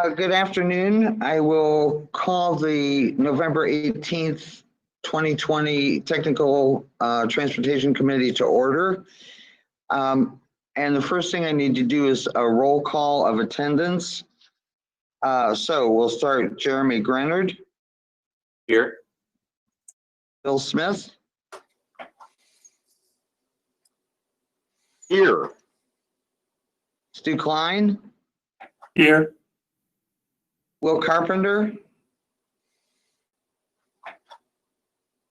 Good afternoon. I will call the November 18th, 2020 Technical Transportation Committee to order. And the first thing I need to do is a roll call of attendance. So we'll start Jeremy Grenard. Here. Bill Smith. Here. Stu Klein. Here. Will Carpenter.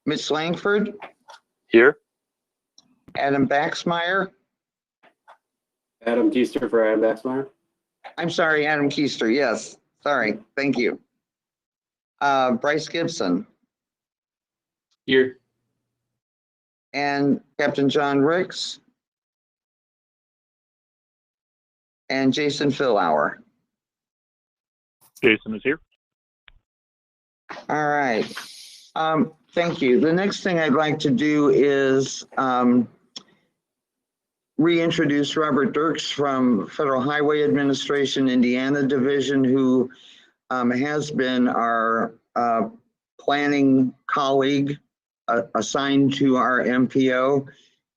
Mitch Langford. Here. Adam Baxmeyer. Adam Keister for Adam Baxmeyer. I'm sorry, Adam Keister. Yes, sorry. Thank you. Bryce Gibson. Here. And Captain John Ricks. And Jason Philauer. Jason is here. All right. Thank you. The next thing I'd like to do is reintroduce Robert Dirks from Federal Highway Administration, Indiana Division, who has been our planning colleague assigned to our MPO.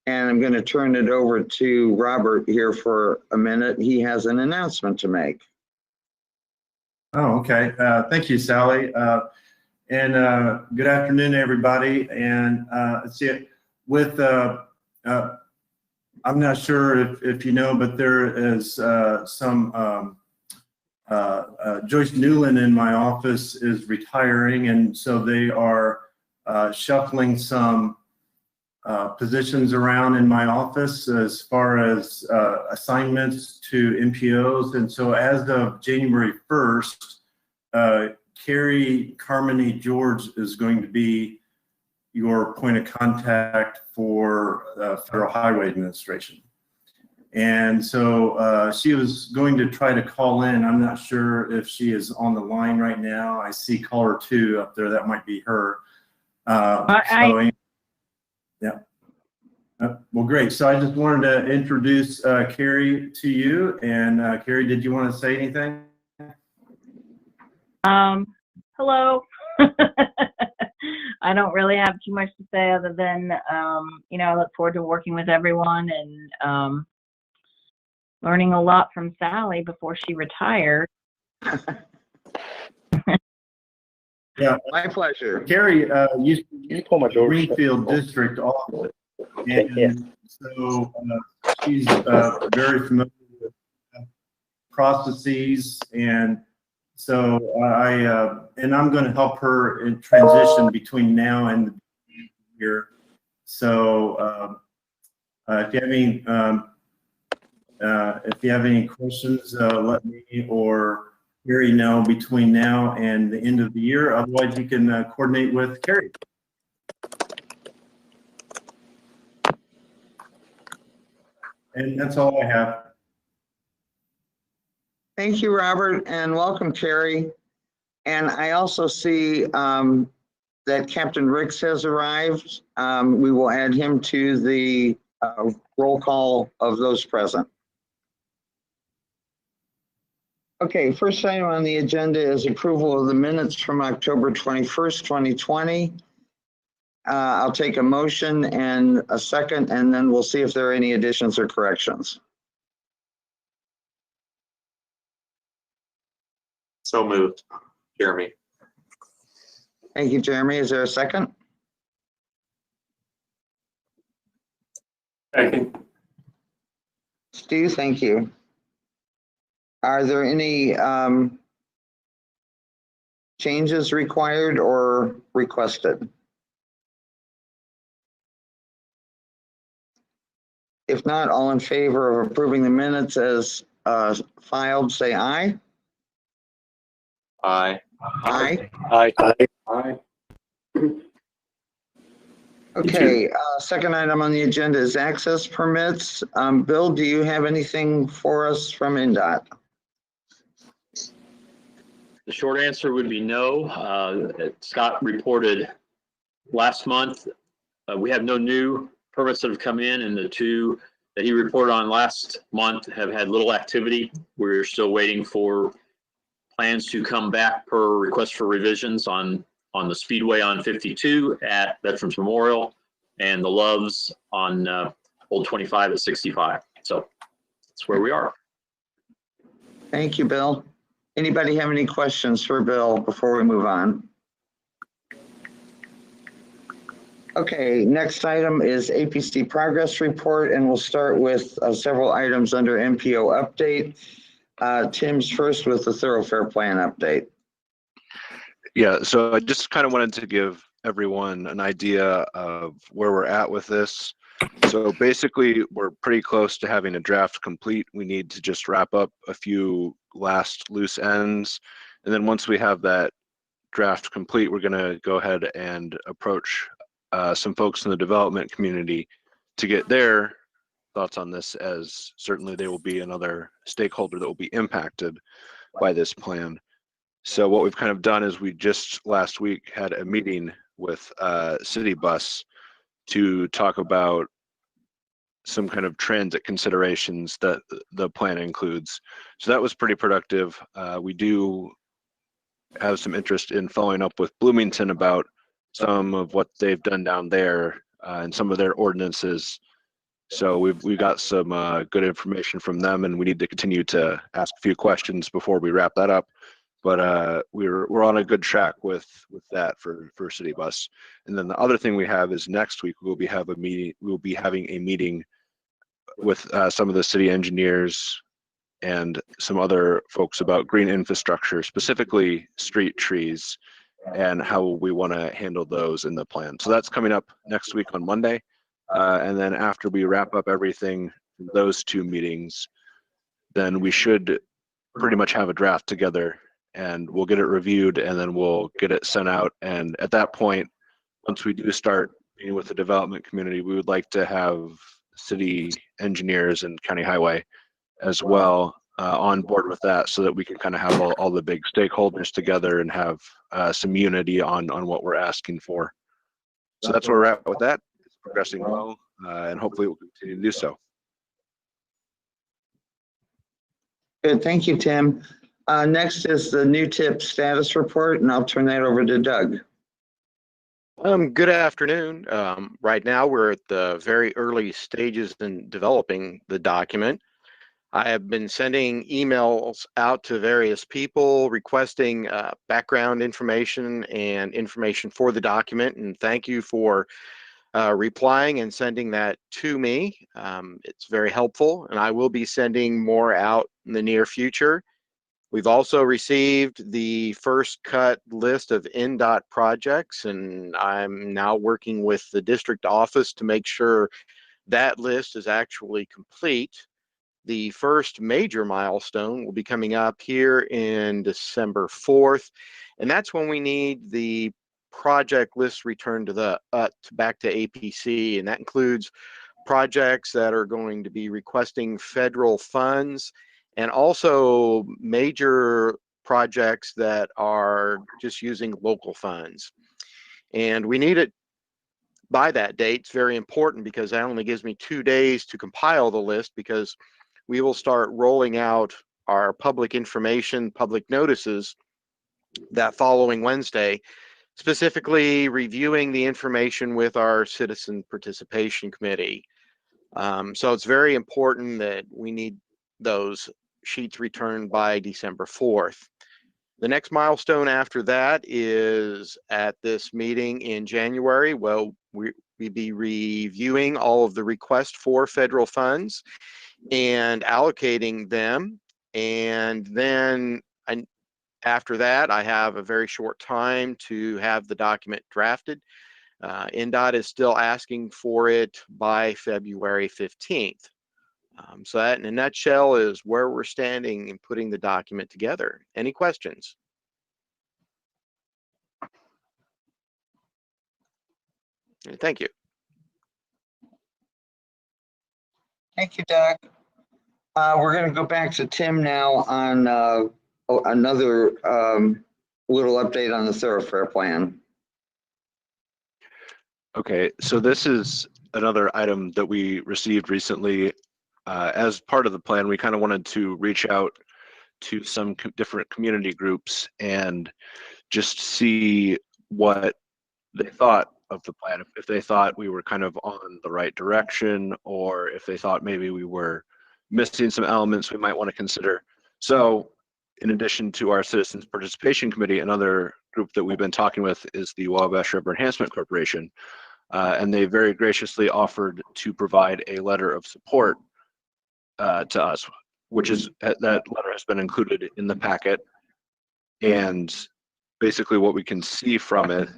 And I'm going to turn it over to Robert here for a minute. He has an announcement to make. Oh, okay. Thank you, Sally. And good afternoon, everybody. And let's see, with I'm not sure if you know, but there is some Joyce Newland in my office is retiring, and so they are shuffling some positions around in my office as far as assignments to MPOs. And so as of January 1st, Carrie Carmody George is going to be your point of contact for Federal Highway Administration. And so she was going to try to call in. I'm not sure if she is on the line right now. I see caller 2 up there. That might be her. Yeah. Well, great. So I just wanted to introduce Carrie to you. And Carrie, did you want to say anything? Hello. I don't really have too much to say other than, I look forward to working with everyone and learning a lot from Sally before she retired. Yeah, my pleasure. Carrie used to be Greenfield District Office, and so she's very familiar with processes, and so I'm going to help her in transition between now and the year. So if you have any questions, let me or Carrie know between now and the end of the year. Otherwise, you can coordinate with Carrie. And that's all I have. Thank you, Robert, and welcome, Carrie. And I also see that Captain Ricks has arrived. We will add him to the roll call of those present. Okay, first item on the agenda is approval of the minutes from October 21st, 2020. I'll take a motion and a second, and then we'll see if there are any additions or corrections. So moved. Jeremy. Thank you, Jeremy. Is there a second? Second. Stu, thank you. Are there any changes required or requested? If not, all in favor of approving the minutes as filed, say aye. Aye. Aye. Aye. Aye. Okay, second item on the agenda is access permits. Bill, do you have anything for us from Ndot? The short answer would be no. Scott reported last month. We have no new permits that have come in, and the 2 that he reported on last month have had little activity. We're still waiting for plans to come back per request for revisions on the Speedway on 52 at Veterans Memorial and the Loves on Old 25 at 65. So that's where we are. Thank you, Bill. Anybody have any questions for Bill before we move on? Okay, next item is APC Progress Report, and we'll start with several items under MPO update. Tim's first with the Thoroughfare Plan update. Yeah, so I just kind of wanted to give everyone an idea of where we're at with this. So basically, we're pretty close to having a draft complete. We need to just wrap up a few last loose ends. And then once we have that draft complete, we're going to go ahead and approach some folks in the development community to get their thoughts on this, as certainly they will be another stakeholder that will be impacted by this plan. So what we've kind of done is we just last week had a meeting with City Bus to talk about some kind of transit considerations that the plan includes. So that was pretty productive. We do have some interest in following up with Bloomington about some of what they've done down there and some of their ordinances. So we've got some good information from them, and we need to continue to ask a few questions before we wrap that up. But we're on a good track with that for City Bus. And then the other thing we have is next week we'll be having a meeting with some of the city engineers and some other folks about green infrastructure, specifically street trees, and how we want to handle those in the plan. So that's coming up next week on Monday. And then after we wrap up everything, those two meetings, then we should pretty much have a draft together, and we'll get it reviewed, and then we'll get it sent out. And at that point, once we do start meeting with the development community, we would like to have city engineers and county highway as well on board with that, so that we can kind of have all the big stakeholders together and have some unity on what we're asking for. So that's where we're at with that. It's progressing well, and hopefully it will continue to do so. Good, thank you, Tim. Next is the new tip status report, and I'll turn that over to Doug. Good afternoon. Right now we're at the very early stages in developing the document. I have been sending emails out to various people requesting background information and information for the document, and thank you for replying and sending that to me. It's very helpful, and I will be sending more out in the near future. We've also received the first cut list of Ndot projects, and I'm now working with the district office to make sure that list is actually complete. The first major milestone will be coming up here in December 4th, and that's when we need the project list returned to the back to APC, and that includes projects that are going to be requesting federal funds, and also major projects that are just using local funds. And we need it by that date. It's very important because that only gives me 2 days to compile the list, because we will start rolling out our public information, public notices that following Wednesday, specifically reviewing the information with our citizen participation committee. So it's very important that we need those sheets returned by December 4th. The next milestone after that is at this meeting in January. Well, we'll be reviewing all of the requests for federal funds and allocating them. And then after that, I have a very short time to have the document drafted. Ndot is still asking for it by February 15th. So that in a nutshell is where we're standing in putting the document together. Any questions? Thank you. Thank you, Doug. We're going to go back to Tim now on another little update on the Thoroughfare plan. Okay, so this is another item that we received recently. As part of the plan, we kind of wanted to reach out to some different community groups and just see what they thought of the plan, if they thought we were kind of on the right direction, or if they thought maybe we were missing some elements we might want to consider. So in addition to our Citizens Participation Committee, another group that we've been talking with is the Wabash River Enhancement Corporation. And they very graciously offered to provide a letter of support to us, which is, that letter has been included in the packet. And basically what we can see from it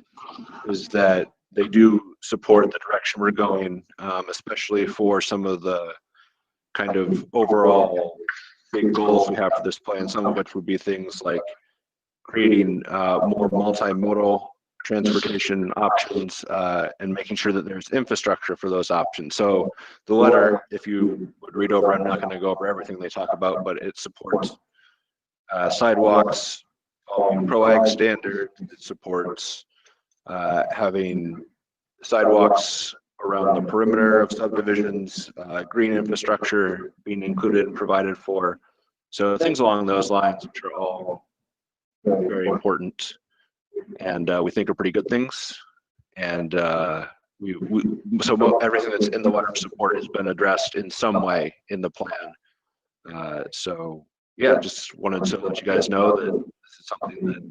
is that they do support the direction we're going, especially for some of the kind of overall big goals we have for this plan, some of which would be things like creating more multimodal transportation options and making sure that there's infrastructure for those options. So the letter, if you would read over, I'm not going to go over everything they talk about, but it supports sidewalks following ProAg standards. It supports having sidewalks around the perimeter of subdivisions, green infrastructure being included and provided for. So things along those lines, which are all very important and we think are pretty good things. And so everything that's in the letter of support has been addressed in some way in the plan. So yeah, just wanted to let you guys know that this is something that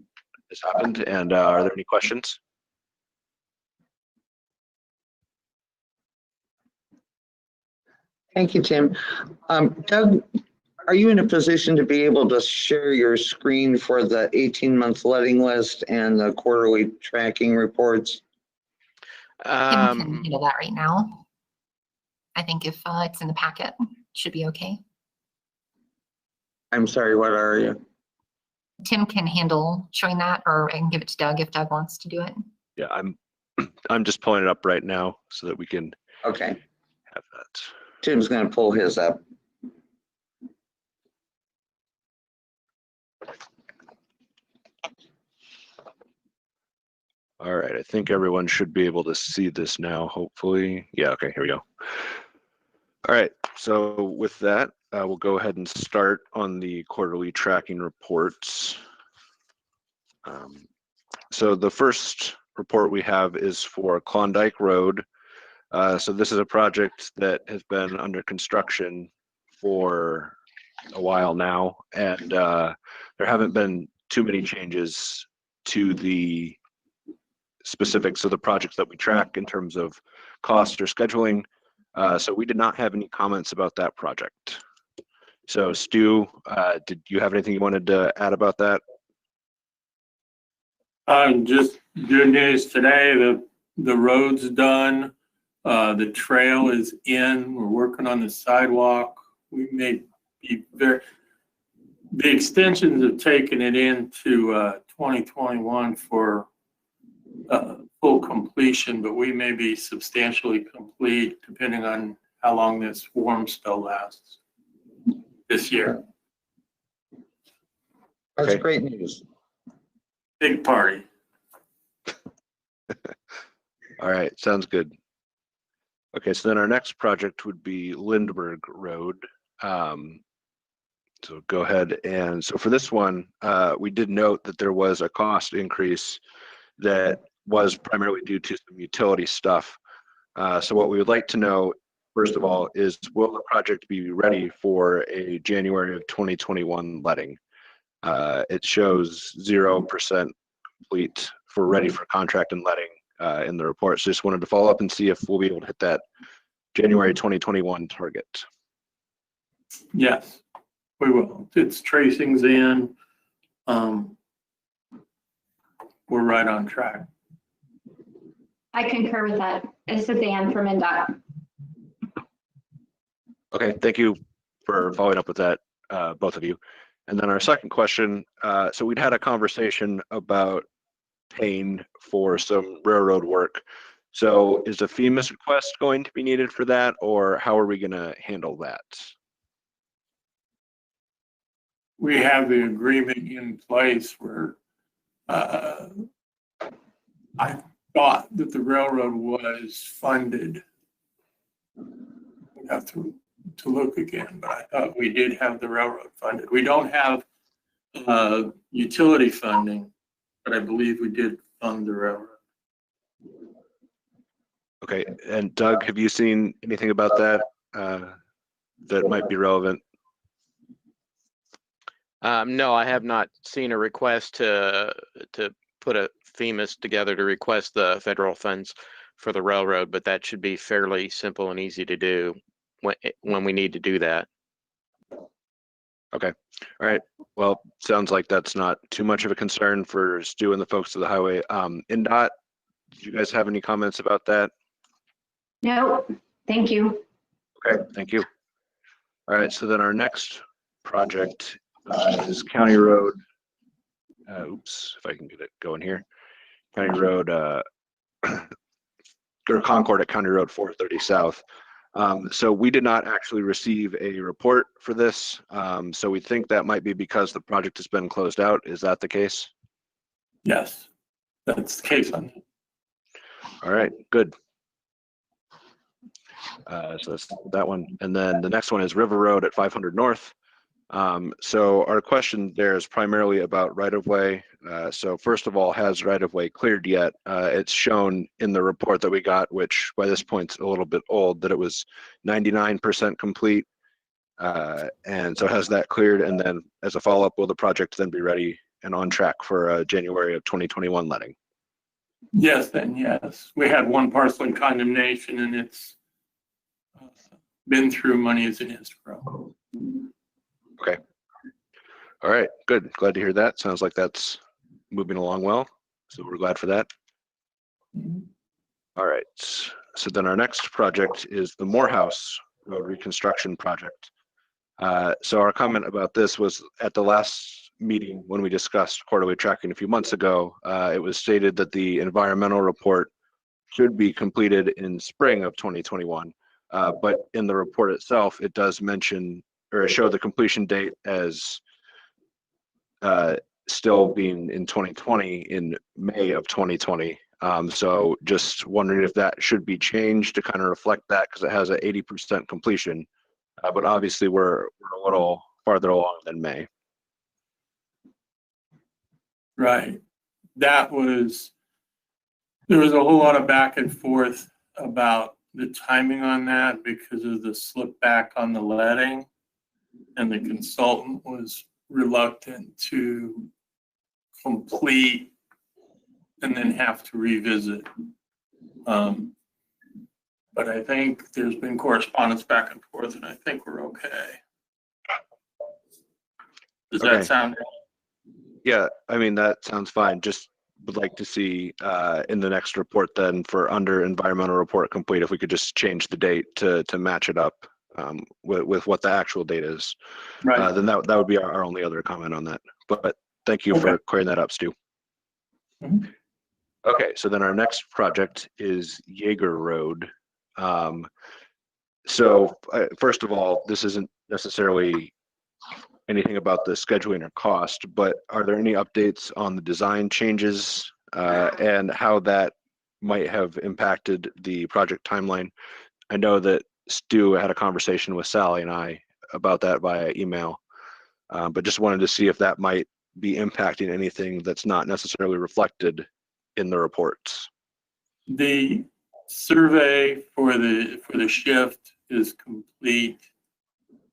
has happened. And are there any questions? Thank you, Tim. Doug, are you in a position to be able to share your screen for the 18-month letting list and the quarterly tracking reports? Tim can handle that right now. I think if it's in the packet, it should be okay. I'm sorry, what are you? Tim can handle showing that, or I can give it to Doug if Doug wants to do it. Yeah, I'm just pulling it up right now so that we can Okay, have that. Tim's going to pull his up. All right, I think everyone should be able to see this now, hopefully. Yeah, okay, here we go. All right, so with that, we'll go ahead and start on the quarterly tracking reports. So the first report we have is for Klondike Road. So this is a project that has been under construction for a while now, and there haven't been too many changes to the specifics of the projects that we track in terms of cost or scheduling. So we did not have any comments about that project. So Stu, did you have anything you wanted to add about that? Just good news today. The road's done. The trail is in. We're working on the sidewalk. We may be the extensions have taken it into 2021 for full completion, but we may be substantially complete depending on how long this warm spell lasts this year. That's Okay. great news. Big party. All right, sounds good. Okay, so then our next project would be Lindbergh Road. So go ahead, and so for this one, we did note that there was a cost increase that was primarily due to some utility stuff. So what we would like to know, first of all, is will the project be ready for a January of 2021 letting? It shows 0% complete for ready for contract and letting in the report. So just wanted to follow up and see if we'll be able to hit that January 2021 target. Yes, we will. It's tracings in. We're right on track. I concur with that. This is Ann from Ndot. Okay, thank you for following up with that, both of you. And then our second question, so we'd had a conversation about paying for some railroad work. So is a FEMA request going to be needed for that, or how are we going to handle that? We have the agreement in place where I thought that the railroad was funded. We have to look again, but I thought we did have the railroad funded. We don't have utility funding, but I believe we did fund the railroad. Okay, and Doug, have you seen anything about that that might be relevant? No, I have not seen a request to put a FEMA's together to request the federal funds for the railroad, but that should be fairly simple and easy to do when we need to do that. Okay, all right. Well, sounds like that's not too much of a concern for Stu and the folks of the highway. Ndot, did you guys have any comments about that? No, thank you. Okay, thank you. All right, so then our next project is County Road. Oops, if I can get it going here. County Road, or Concord at County Road 430 South. So we did not actually receive a report for this. So we think that might be because the project has been closed out. Is that the case? Yes, that's the case on that. All right, good. So that's that one. And then the next one is River Road at 500 North. So our question there is primarily about right-of-way. So first of all, has right-of-way cleared yet? It's shown in the report that we got, which by this point's a little bit old, that it was 99% complete. And so has that cleared? And then as a follow-up, will the project then be ready and on track for January of 2021 letting? Yes, and yes. We had one parcel in condemnation and it's been through money as an escrow. Okay. All right, good. Glad to hear that. Sounds like that's moving along well. So we're glad for that. All right. So then our next project is the Morehouse Road Reconstruction Project. So our comment about this was at the last meeting when we discussed quarterly tracking a few months ago. It was stated that the environmental report should be completed in spring of 2021. But in the report itself, it does mention or show the completion date as still being in 2020 in May of 2020. So just wondering if that should be changed to kind of reflect that, because it has an 80% completion, but obviously we're a little farther along than May. Right. There was a whole lot of back and forth about the timing on that because of the slip back on the letting, and the consultant was reluctant to complete and then have to revisit. But I think there's been correspondence back and forth, and I think we're okay. Does Okay. that sound right? Yeah, I mean, that sounds fine. Just would like to see in the next report then for under environmental report complete, if we could just change the date to match it up with what the actual date is. Right. Then that would be our only other comment on that. But thank you for clearing that up, Stu. Mhm. Okay, so then our next project is Jaeger Road. So first of all, this isn't necessarily anything about the scheduling or cost, but are there any updates on the design changes and how that might have impacted the project timeline? I know that Stu had a conversation with Sally and I about that via email, but just wanted to see if that might be impacting anything that's not necessarily reflected in the reports. The survey for the shift is complete.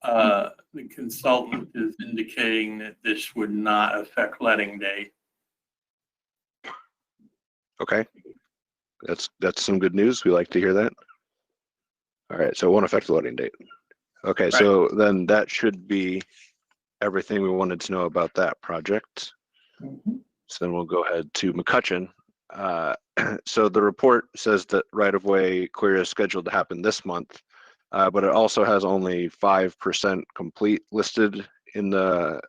The consultant is indicating that this would not affect letting date. Okay, that's some good news. We like to hear that. All right, so it won't affect the letting date. Okay, Right. So then that should be everything we wanted to know about that project. Mhm. So then we'll go ahead to McCutcheon. So the report says that right-of-way clear is scheduled to happen this month, but it also has only 5% complete listed in the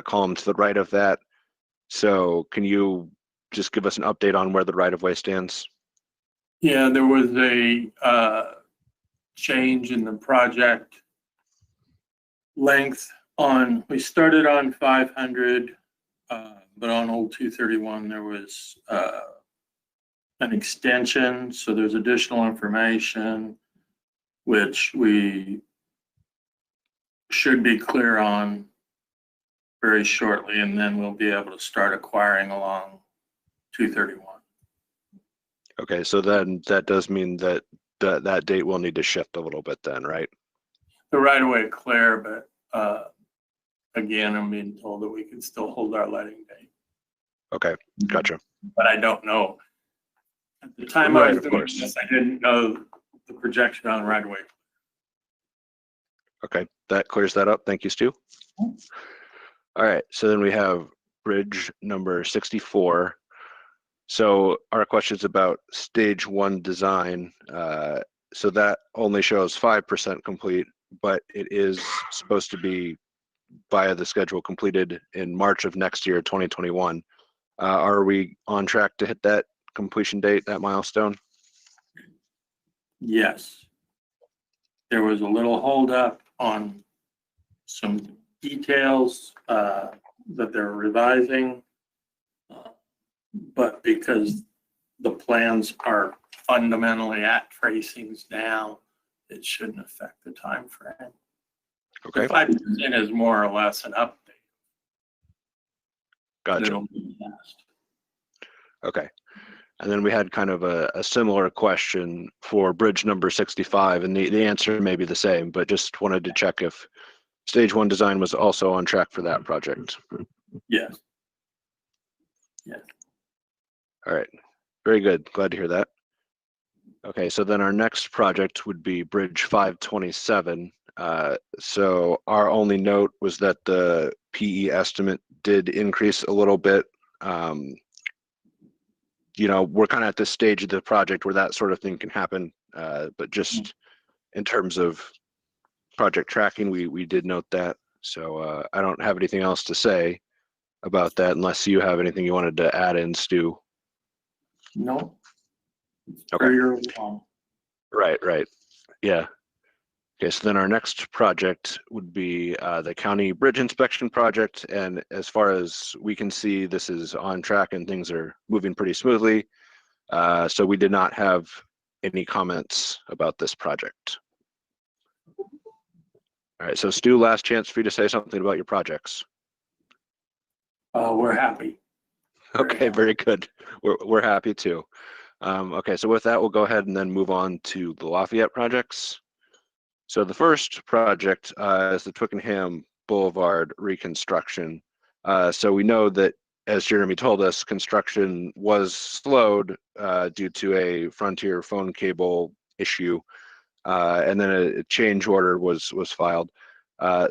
column to the right of that. So can you just give us an update on where the right-of-way stands? Yeah, there was a change in the project length we started on 500, but on Old 231 there was an extension, so there's additional information which we should be clear on very shortly, and then we'll be able to start acquiring along 231. Okay, so then that does mean that that date will need to shift a little bit then, right? The right of way clear, but again, I'm being told that we can still hold our letting date, Okay, gotcha. but I don't know. At the time I Right, was of doing course. this, I didn't know the projection on right of way. Okay, that clears that up. Thank you, Stu. All right, so then we have bridge number 64. So our question's about stage 1 design. So that only shows 5% complete, but it is supposed to be via the schedule completed in March of next year, 2021. Are we on track to hit that completion date, that milestone? Yes. There was a little holdup on some details that they're revising. But because the plans are fundamentally at tracings now, it shouldn't affect the time frame. Okay, 5% is more or less an update. gotcha. It'll be passed. Okay. And then we had kind of a similar question for bridge number 65, and the answer may be the same, but just wanted to check if stage 1 design was also on track for that project. Yes. Yes. All right, very good. Glad to hear that. Okay, so then our next project would be Bridge 527. So our only note was that the PE estimate did increase a little bit. You know, we're kind of at this stage of the project where that sort of thing can happen, but just in terms of project tracking, we did note that. So I don't have anything else to say about that unless you have anything you wanted to add in, Stu. No. Okay. Wrong. Right. Yeah. Okay, so then our next project would be the county bridge inspection project. And as far as we can see, this is on track and things are moving pretty smoothly. So we did not have any comments about this project. All right, so Stu, last chance for you to say something about your projects. We're happy. Okay, very good. We're happy too. Okay, so with that, we'll go ahead and then move on to the Lafayette projects. So the first project is the Twickenham Boulevard reconstruction. So we know that, as Jeremy told us, construction was slowed due to a Frontier phone cable issue, and then a change order was filed.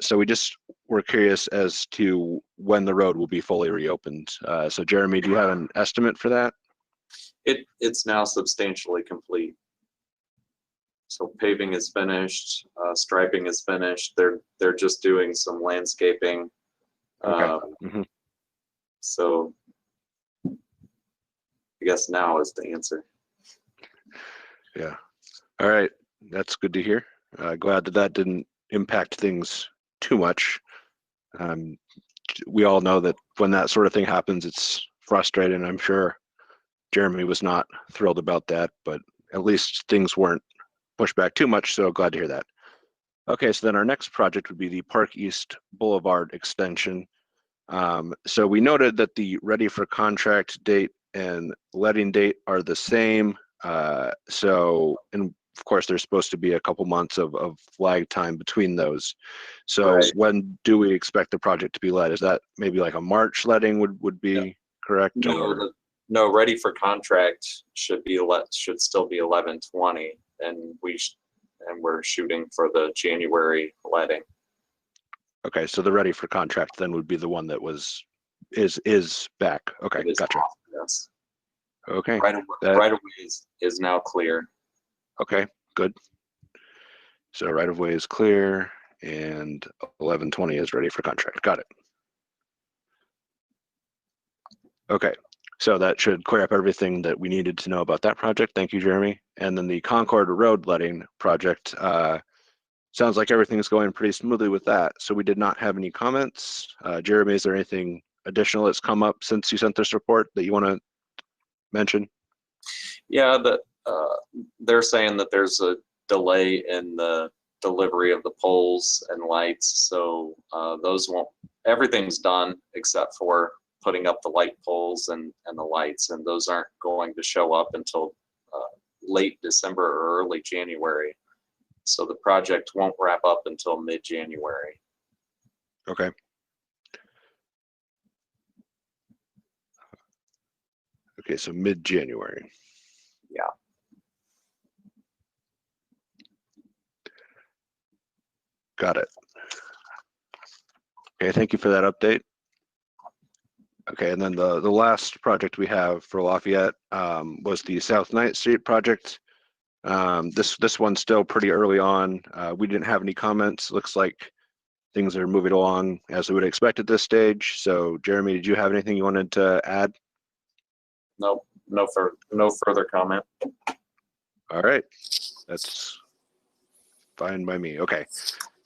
So we just were curious as to when the road will be fully reopened. So Jeremy, do you have an estimate for that? It's now substantially complete. So paving is finished, striping is finished. They're just doing some landscaping. Okay. So I guess now is the answer. Yeah. All right. That's good to hear. Glad that didn't impact things too much. We all know that when that sort of thing happens, it's frustrating. I'm sure Jeremy was not thrilled about that, but at least things weren't pushed back too much, so glad to hear that. Okay, so then our next project would be the Park East Boulevard extension. So we noted that the ready for contract date and letting date are the same. And of course, there's supposed to be a couple months of lag time between those. So Right. When do we expect the project to be let? Is that maybe like a March letting would be correct? Or? No, ready for contract should still be 11/20, and we're shooting for the January letting. Okay, so the ready for contract then would be the one that is back. Okay, gotcha. Off, yes. Okay. Right of way is now clear. Okay, good. So right of way is clear and 11/20 is ready for contract. Got it. Okay, so that should clear up everything that we needed to know about that project. Thank you, Jeremy. And then the Concord Road letting project, sounds like everything's going pretty smoothly with that. So we did not have any comments. Jeremy, is there anything additional that's come up since you sent this report that you want to mention? Yeah, they're saying that there's a delay in the delivery of the poles and lights. So those won't, everything's done except for putting up the light poles and the lights, and those aren't going to show up until late December or early January. So the project won't wrap up until mid-January. Okay. Okay, so mid-January. Yeah. Got it. Okay, thank you for that update. Okay, and then the last project we have for Lafayette was the South 9th Street project. This one's still pretty early on. We didn't have any comments. Looks like things are moving along as we would expect at this stage. So Jeremy, did you have anything you wanted to add? No further comment. All right, that's fine by me. Okay,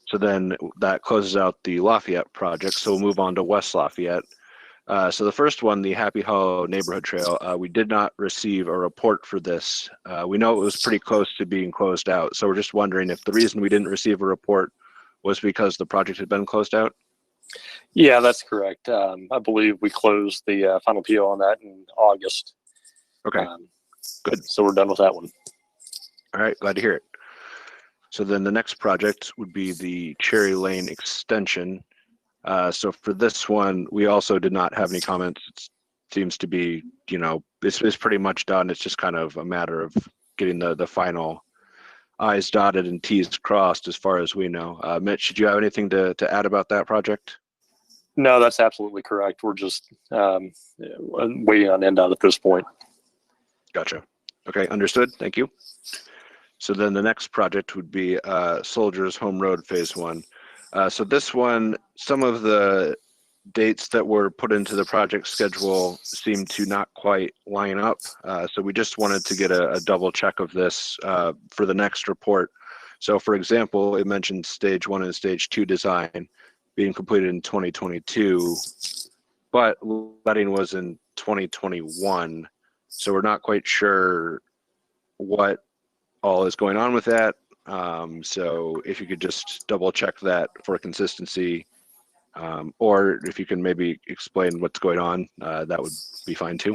so then that closes out the Lafayette project. So we'll move on to West Lafayette. So the first one, the Happy Hollow Neighborhood Trail, we did not receive a report for this. We know it was pretty close to being closed out. So we're just wondering if the reason we didn't receive a report was because the project had been closed out? Yeah, that's correct. I believe we closed the final PO on that in August. Okay, good. So we're done with that one. All right, glad to hear it. So then the next project would be the Cherry Lane extension. So for this one, we also did not have any comments. It seems to be, you know, this is pretty much done. It's just kind of a matter of getting the final I's dotted and T's crossed as far as we know. Mitch, did you have anything to add about that project? No, that's absolutely correct. We're just waiting on Ndot at this point. Gotcha. Okay, understood. Thank you. So then the next project would be Soldiers Home Road Phase 1. So this one, some of the dates that were put into the project schedule seem to not quite line up. So we just wanted to get a double check of this for the next report. So for example, it mentioned stage 1 and stage 2 design being completed in 2022, but letting was in 2021. So we're not quite sure what all is going on with that. So if you could just double check that for consistency, or if you can maybe explain what's going on, that would be fine too.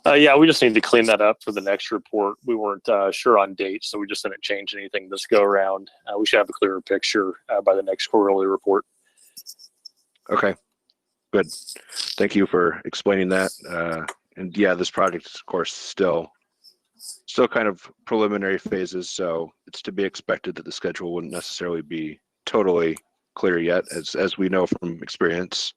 Yeah, we just need to clean that up for the next report. We weren't sure on dates, so we just didn't change anything this go around. We should have a clearer picture by the next quarterly report. Okay, good. Thank you for explaining that. And yeah, this project is of course still kind of preliminary phases, so it's to be expected that the schedule wouldn't necessarily be totally clear yet, as we know from experience.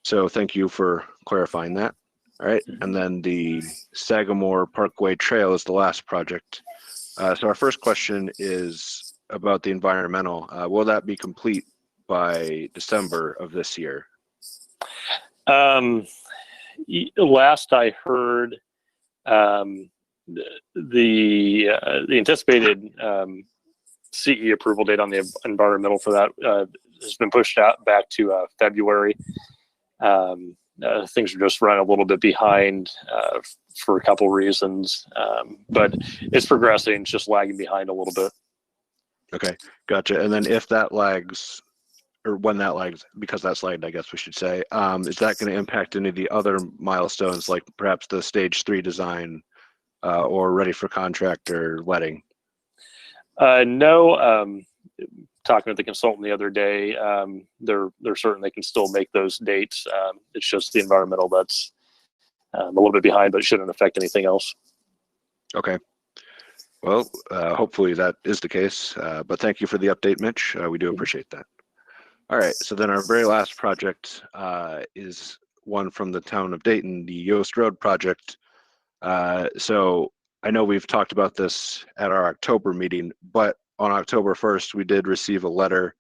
So thank you for clarifying that. All right, and then the Sagamore Parkway Trail is the last project. So our first question is about the environmental. Will that be complete by December of this year? Last I heard, the anticipated CE approval date on the environmental for that has been pushed out back to February. Things are just running a little bit behind for a couple reasons, but it's progressing. It's just lagging behind a little bit. Okay, gotcha. And then if that lags, or when that lags, because that's lagged, I guess we should say, is that going to impact any of the other milestones, like perhaps the stage 3 design or ready for contractor letting? No. Talking with the consultant the other day, they're certain they can still make those dates. It's just the environmental that's a little bit behind, but it shouldn't affect anything else. Okay. Well, hopefully that is the case, but thank you for the update, Mitch. We do appreciate that. All right, so then our very last project is one from the town of Dayton, the Yoast Road project. So I know we've talked about this at our October meeting, but on October 1st, we did receive a letter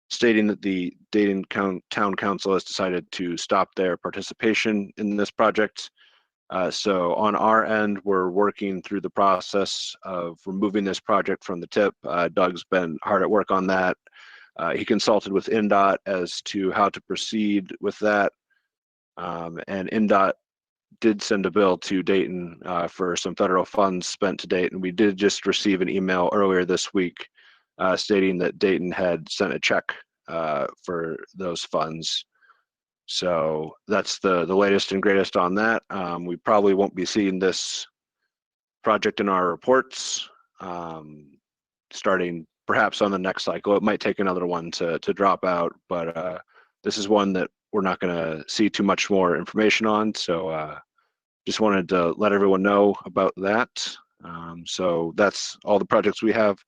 stating that the Dayton Town Council has decided to stop their participation in this project. So on our end, we're working through the process of removing this project from the tip. Doug's been hard at work on that. He consulted with Ndot as to how to proceed with that. And Ndot did send a bill to Dayton for some federal funds spent to date, and we did just receive an email earlier this week stating that Dayton had sent a check for those funds. So that's the latest and greatest on that. We probably won't be seeing this project in our reports starting perhaps on the next cycle. It might take another one to drop out, but this is one that we're not going to see too much more information on. So just wanted to let everyone know about that. So that's all the projects we have.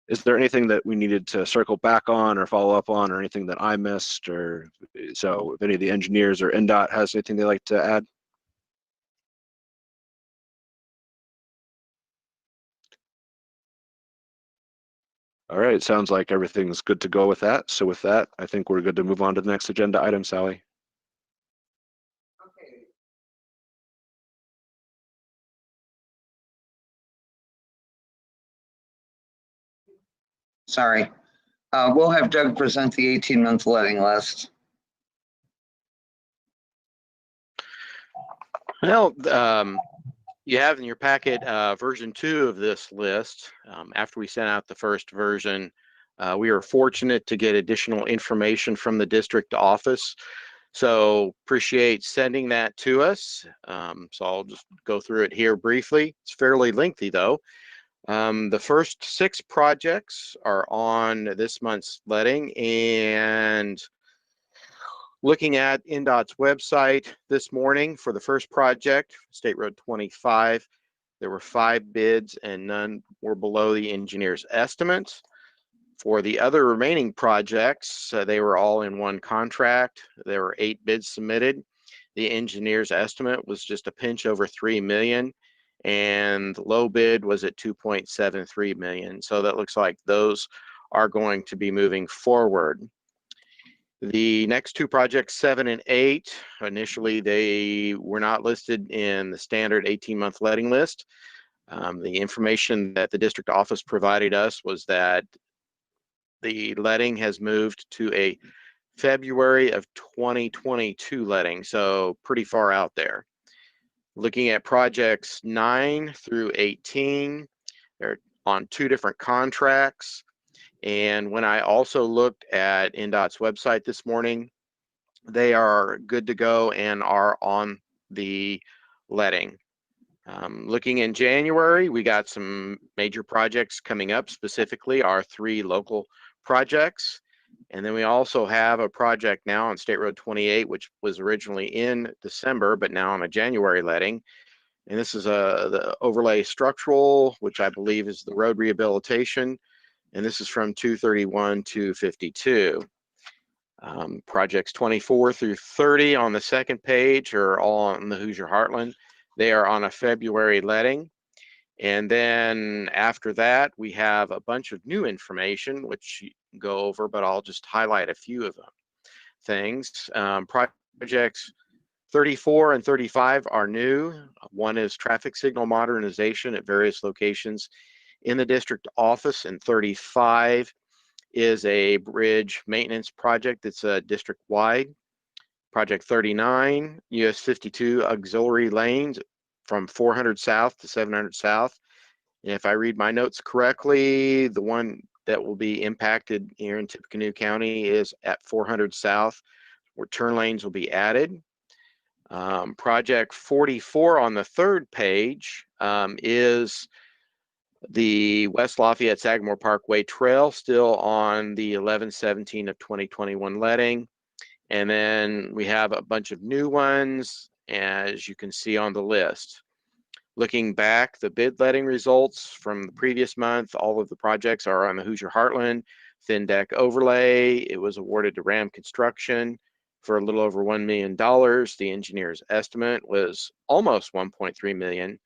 Is there anything that we needed to circle back on or follow up on, or anything that I missed? Or so if any of the engineers or Ndot has anything they'd like to add? All right, sounds like everything's good to go with that. So with that, I think we're good to move on to the next agenda item, Sally. Okay. Sorry. We'll have Doug present the 18-month letting list. Well, you have in your packet version 2 of this list. After we sent out the first version, we were fortunate to get additional information from the district office. So appreciate sending that to us. So I'll just go through it here briefly. It's fairly lengthy though. The first 6 projects are on this month's letting, and looking at Ndot's website this morning for the first project, State Road 25, there were 5 bids and none were below the engineer's estimates. For the other remaining projects, they were all in one contract. There were 8 bids submitted. The engineer's estimate was just a pinch over $3 million, and the low bid was at $2.73 million. So that looks like those are going to be moving forward. The next 2 projects, 7 and 8, initially they were not listed in the standard 18-month letting list. The information that the district office provided us was that the letting has moved to a February of 2022 letting, so pretty far out there. Looking at projects 9 through 18, they're on 2 different contracts. And when I also looked at Ndot's website this morning, they are good to go and are on the letting. Looking in January, we got some major projects coming up, specifically our 3 local projects. And then we also have a project now on State Road 28, which was originally in December, but now on a January letting. And this is the overlay structural, which I believe is the road rehabilitation. And this is from 231 to 52. Projects 24 through 30 on the second page are all on the Hoosier Heartland. They are on a February letting. And then after that, we have a bunch of new information, which you can go over, but I'll just highlight a few of them. Projects 34 and 35 are new. One is traffic signal modernization at various locations in the district office, and 35 is a bridge maintenance project that's district-wide. Project 39, US 52 auxiliary lanes from 400 south to 700 south. And if I read my notes correctly, the one that will be impacted here in Tippecanoe County is at 400 south, where turn lanes will be added. Project 44 on the third page is the West Lafayette Sagamore Parkway Trail, still on the 11/17 of 2021 letting. And then we have a bunch of new ones, as you can see on the list. Looking back, the bid letting results from the previous month, all of the projects are on the Hoosier Heartland thin deck overlay. It was awarded to Ram Construction for a little over $1 million. The engineer's estimate was almost $1.3 million.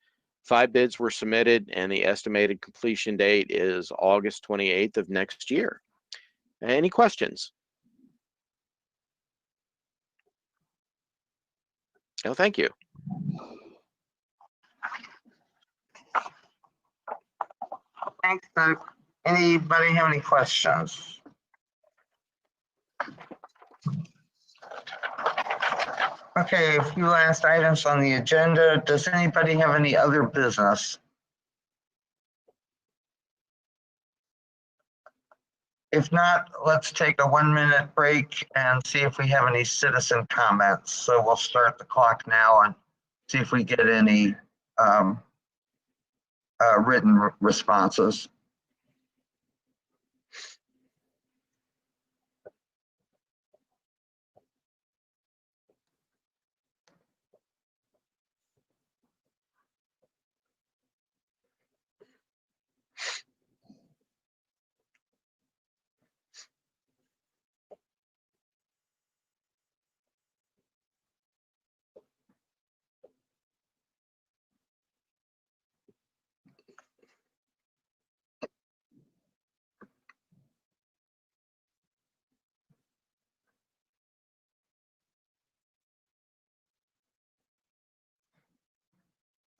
5 bids were submitted, and the estimated completion date is August 28th of next year. Any questions? Oh, thank you. Thanks, Doug. Anybody have any questions? Okay, a few last items on the agenda. Does anybody have any other business? If not, let's take a 1-minute break and see if we have any citizen comments. So we'll start the clock now and see if we get any written responses.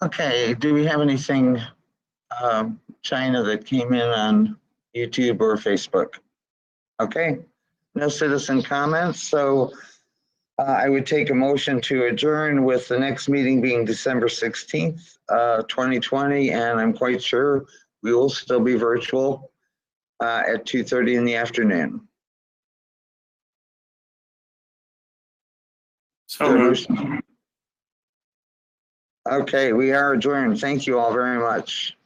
Okay, do we have anything, China, that came in on YouTube or Facebook? Okay, no citizen comments, so I would take a motion to adjourn with the next meeting being December 16th, 2020, and I'm quite sure we will still be virtual at 2:30 in the afternoon. So moved. Okay, we are adjourned. Thank you all very much.